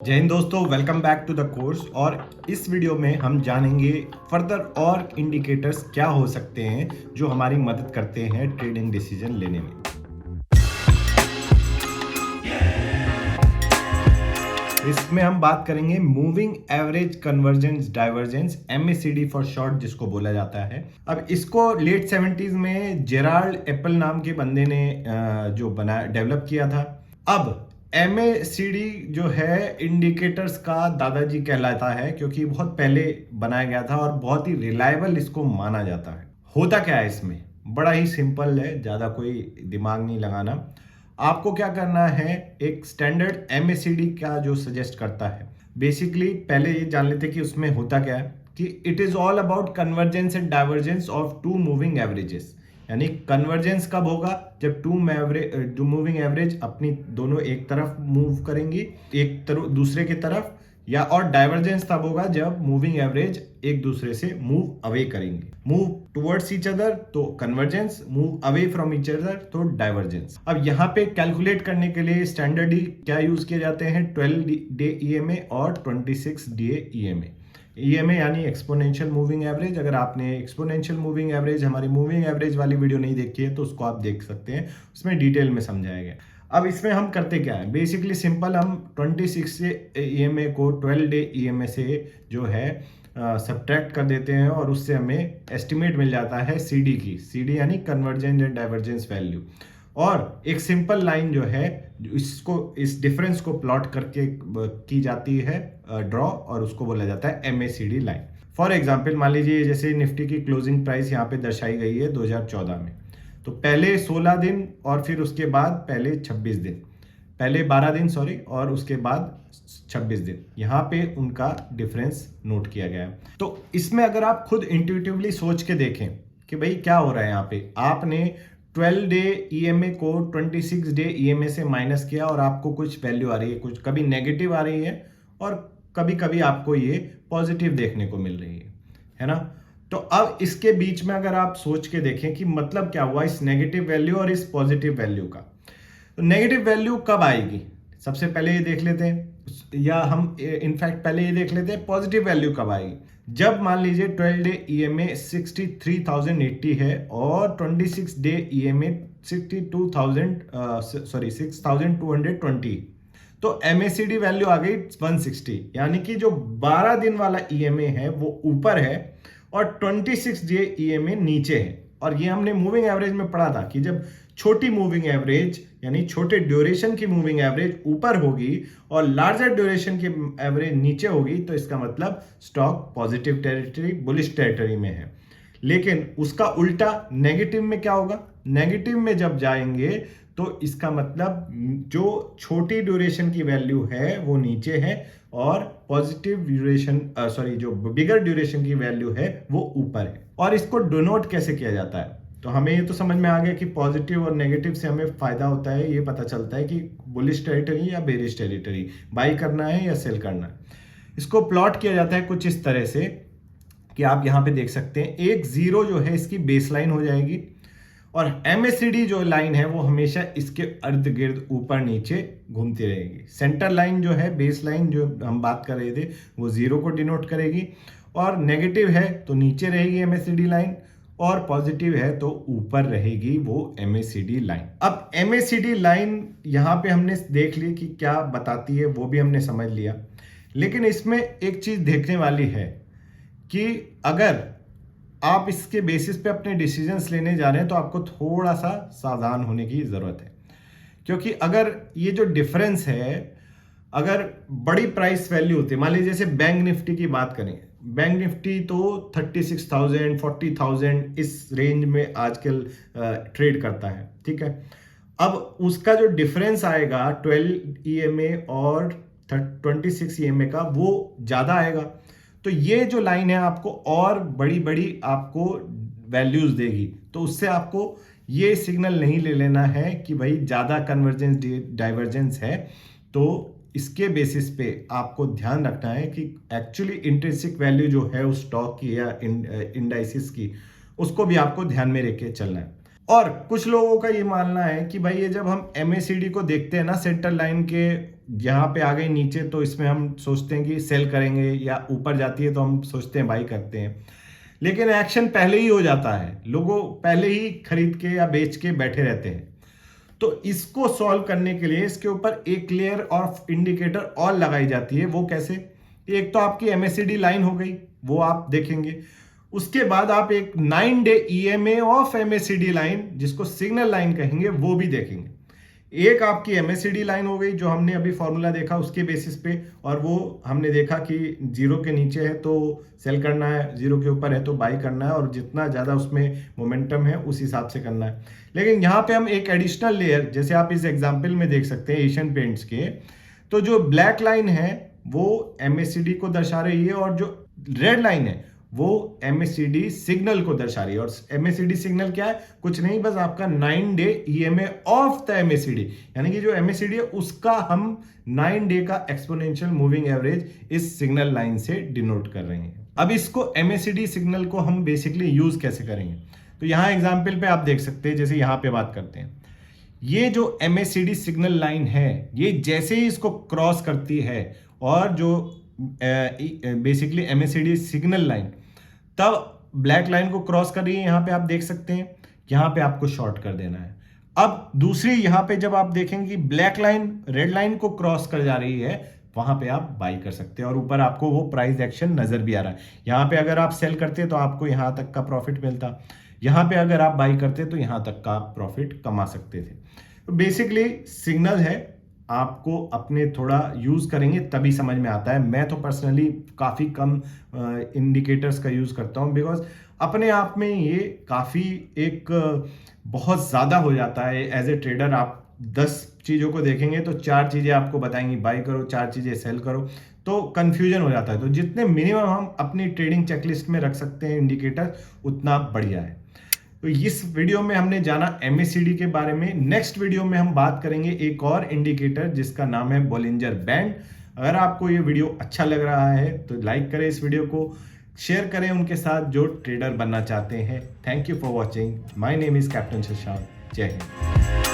जय हिंद दोस्तों, welcome back to the course. और इस वीडियो में हम जानेंगे फर्दर और इंडिकेटर्स क्या हो सकते हैं जो हमारी मदद करते हैं ट्रेडिंग डिसीजन लेने में। इसमें हम बात करेंगे moving average convergence divergence, MACD for short जिसको बोला जाता है। अब इसको लेट 70s में जेराल्ड एप्पल नाम के बंदे ने जो बना डेवलप किया था। अब MACD जो है इंडिकेटर्स का दादाजी कहलाता है क्योंकि बहुत पहले बनाया गया था और बहुत ही रिलायबल इसको माना जाता है। होता क्या है इसमें, बड़ा ही सिंपल है, ज़्यादा कोई दिमाग नहीं लगाना। आपको क्या करना है, एक स्टैंडर्ड MACD का जो सजेस्ट करता है, बेसिकली पहले ये जान लेते कि उसमें होता क्या है कि it is all about convergence and divergence of two moving averages. यानी कन्वर्जेंस कब होगा, जब टू मूविंग एवरेज अपनी दोनों एक तरफ मूव करेंगी, एक तरफ दूसरे की तरफ, या और डाइवर्जेंस तब होगा जब मूविंग एवरेज एक दूसरे से मूव अवे करेंगे। मूव टुवर्ड्स ईच अदर तो convergence, move away from each other तो डाइवर्जेंस। अब यहाँ पे कैलकुलेट करने के लिए स्टैंडर्डली क्या यूज किए जाते हैं, 12 डे EMA और 26 डे EMA। EMA यानी एक्सपोनेंशियल मूविंग एवरेज। अगर आपने एक्सपोनेंशियल मूविंग एवरेज, हमारी मूविंग एवरेज वाली वीडियो नहीं देखी है तो उसको आप देख सकते हैं, उसमें डिटेल में समझाया गया। अब इसमें हम करते क्या है, बेसिकली सिंपल, हम 26 से EMA को 12 डे EMA से जो है सब्ट्रैक्ट कर देते हैं और उससे हमें एस्टिमेट मिल जाता है CD की। CD यानी कन्वर्जेंस एंड डाइवर्जेंस वैल्यू। और एक सिंपल लाइन जो है इसको, इस डिफरेंस को प्लॉट करके की जाती है ड्रॉ, और उसको बोला जाता है MACD लाइन। फॉर एग्जांपल मान लीजिए जैसे निफ्टी की क्लोजिंग प्राइस यहाँ पे दर्शाई गई है 2014 में, तो पहले 16 दिन और फिर उसके बाद पहले 26 दिन, पहले 12 दिन सॉरी, और उसके बाद 26 दिन, यहाँ पे उनका डिफरेंस नोट किया गया है। तो इसमें अगर आप खुद इंट्यूटिवली सोच के देखें कि भाई क्या हो रहा है, यहाँ पे आपने 12 डे EMA को 26 डे EMA से माइनस किया और आपको कुछ वैल्यू आ रही है, कुछ कभी नेगेटिव आ रही है और कभी कभी आपको ये पॉजिटिव देखने को मिल रही है ना। तो अब इसके बीच में अगर आप सोच के देखें कि मतलब क्या हुआ इस नेगेटिव वैल्यू और इस पॉजिटिव वैल्यू का, तो नेगेटिव वैल्यू कब आएगी, सबसे पहले ये देख लेते हैं, या हम इनफैक्ट पहले ये देख लेते हैं पॉजिटिव वैल्यू कब आएगी। जब मान लीजिए 12 डे EMA 63,080 है और 26 डे EMA 6220, तो MACD वैल्यू आ गई 160। यानी कि जो 12 दिन वाला EMA है वो ऊपर है और 26 डे EMA नीचे है। और ये हमने मूविंग एवरेज में पढ़ा था कि जब छोटी मूविंग एवरेज यानी छोटे ड्यूरेशन की मूविंग एवरेज ऊपर होगी और लार्जर ड्यूरेशन की एवरेज नीचे होगी, तो इसका मतलब stock positive territory, bullish territory में है। लेकिन उसका उल्टा नेगेटिव में क्या होगा, नेगेटिव में जब जाएंगे तो इसका मतलब जो छोटी ड्यूरेशन की वैल्यू है वो नीचे है और पॉजिटिव ड्यूरेशन जो बिगर ड्यूरेशन की वैल्यू है वो ऊपर है। और इसको डिनोट कैसे किया जाता है, तो हमें ये तो समझ में आ गया कि पॉजिटिव और नेगेटिव से हमें फायदा होता है, ये पता चलता है कि बुलिश टेरिटरी या बेरिश टेरिटरी, बाई करना है या सेल करना है। इसको प्लॉट किया जाता है कुछ इस तरह से कि आप यहाँ पे देख सकते हैं, एक जीरो जो है इसकी बेस लाइन हो जाएगी और MACD जो लाइन है वो हमेशा इसके अर्ध गिर्द ऊपर नीचे घूमती रहेगी। सेंटर लाइन जो है, बेस लाइन जो हम बात कर रहे थे, वो जीरो को डिनोट करेगी, और नेगेटिव है तो नीचे रहेगी MACD लाइन, और पॉजिटिव है तो ऊपर रहेगी वो MACD लाइन। अब MACD लाइन यहाँ पे हमने देख ली कि क्या बताती है, वो भी हमने समझ लिया। लेकिन इसमें एक चीज देखने वाली है कि अगर आप इसके बेसिस पे अपने डिसीजंस लेने जा रहे हैं तो आपको थोड़ा सा सावधान होने की जरूरत है। क्योंकि अगर ये जो डिफरेंस है, अगर बड़ी प्राइस वैल्यू होती है, मान लीजिए जैसे बैंक निफ्टी की बात करें, बैंक निफ्टी तो 36,000 40,000 इस रेंज में आजकल ट्रेड करता है, ठीक है। अब उसका जो डिफरेंस आएगा 12 EMA और 26 EMA का, वो ज्यादा आएगा। तो ये जो लाइन है आपको और बड़ी बड़ी आपको वैल्यूज देगी, तो उससे आपको ये सिग्नल नहीं ले लेना है कि भाई ज्यादा कन्वर्जेंस डाइवर्जेंस है। तो इसके बेसिस पे आपको ध्यान रखना है कि एक्चुअली इंट्रिंसिक वैल्यू जो है उस स्टॉक की या इंडाइसिस की, उसको भी आपको ध्यान में रख के चलना है। और कुछ लोगों का ये मानना है कि भाई ये जब हम MACD को देखते हैं ना सेंटर लाइन के यहाँ पे आ गई नीचे तो इसमें हम सोचते हैं कि सेल करेंगे, या ऊपर जाती है तो हम सोचते हैं बाई करते हैं, लेकिन एक्शन पहले ही हो जाता है, लोगों पहले ही खरीद के या बेच के बैठे रहते हैं। तो इसको सॉल्व करने के लिए इसके ऊपर एक लेयर ऑफ इंडिकेटर और लगाई जाती है। वो कैसे? एक तो आपकी एमएससीडी लाइन हो गई, वो आप देखेंगे। उसके बाद आप एक 9 day EMA of MSCD line, जिसको सिग्नल लाइन कहेंगे, वो भी देखेंगे। एक आपकी एमएससीडी लाइन हो गई जो हमने अभी फॉर्मूला देखा उसके बेसिस पे, और वो हमने देखा कि 0 के नीचे है तो सेल करना है, 0 के ऊपर है तो बाई करना है, और जितना ज़्यादा उसमें मोमेंटम है उस हिसाब से करना है। लेकिन यहाँ पे हम एक एडिशनल लेयर, जैसे आप इस एग्जाम्पल में देख सकते हैं एशियन पेंट्स के, तो जो ब्लैक लाइन है वो एमएससीडी को दर्शा रही है, और जो रेड लाइन है वो एमएससीडी सिग्नल को दर्शा रही है। और एमएससीडी सिग्नल क्या है? कुछ नहीं, बस आपका 9 day EMA of the MSCD, यानी कि जो एमएससीडी है उसका हम 9 डे का एक्सपोनेंशियल मूविंग एवरेज इस सिग्नल लाइन से डिनोट कर रहे हैं। अब इसको एमएससीडी सिग्नल को हम बेसिकली यूज कैसे करेंगे? तो यहाँ एग्जाम्पल पे आप देख सकते हैं, जैसे यहाँ पे बात करते हैं, ये जो एमएससीडी सिग्नल लाइन है, ये जैसे ही इसको क्रॉस करती है और जो बेसिकली एमएससीडी सिग्नल लाइन तब ब्लैक लाइन को क्रॉस कर रही है, यहाँ पे आप देख सकते हैं, यहाँ पे आपको शॉर्ट कर देना है। अब दूसरी यहाँ पे जब आप देखेंगे कि ब्लैक लाइन रेड लाइन को क्रॉस कर जा रही है, वहां पे आप बाई कर सकते हैं, और ऊपर आपको वो प्राइस एक्शन नजर भी आ रहा है। यहाँ पे अगर आप सेल करते तो आपको यहाँ तक का प्रॉफिट मिलता, यहाँ पे अगर आप बाई करते तो यहाँ तक का प्रॉफिट कमा सकते थे। तो बेसिकली सिग्नल है, आपको अपने थोड़ा यूज करेंगे तभी समझ में आता है। मैं तो पर्सनली काफी कम इंडिकेटर्स का यूज करता हूं, बिकॉज अपने आप में ये काफी एक बहुत ज्यादा हो जाता है। एज ए ट्रेडर आप 10 चीजों को देखेंगे तो 4 चीजें आपको बताएंगी बाई करो, 4 चीजें सेल करो, तो कंफ्यूजन हो जाता है। तो जितने मिनिमम हम अपनी ट्रेडिंग चेकलिस्ट में रख सकते हैं इंडिकेटर, उतना बढ़िया है। तो इस वीडियो में हमने जाना एमएससीडी के बारे में। नेक्स्ट वीडियो में हम बात करेंगे एक और इंडिकेटर जिसका नाम है बोलिंजर बैंड। अगर आपको ये वीडियो अच्छा लग रहा है तो लाइक करें इस वीडियो को, शेयर करें उनके साथ जो ट्रेडर बनना चाहते हैं। Thank you for watching. My name is captain Shashank. जय हिंद।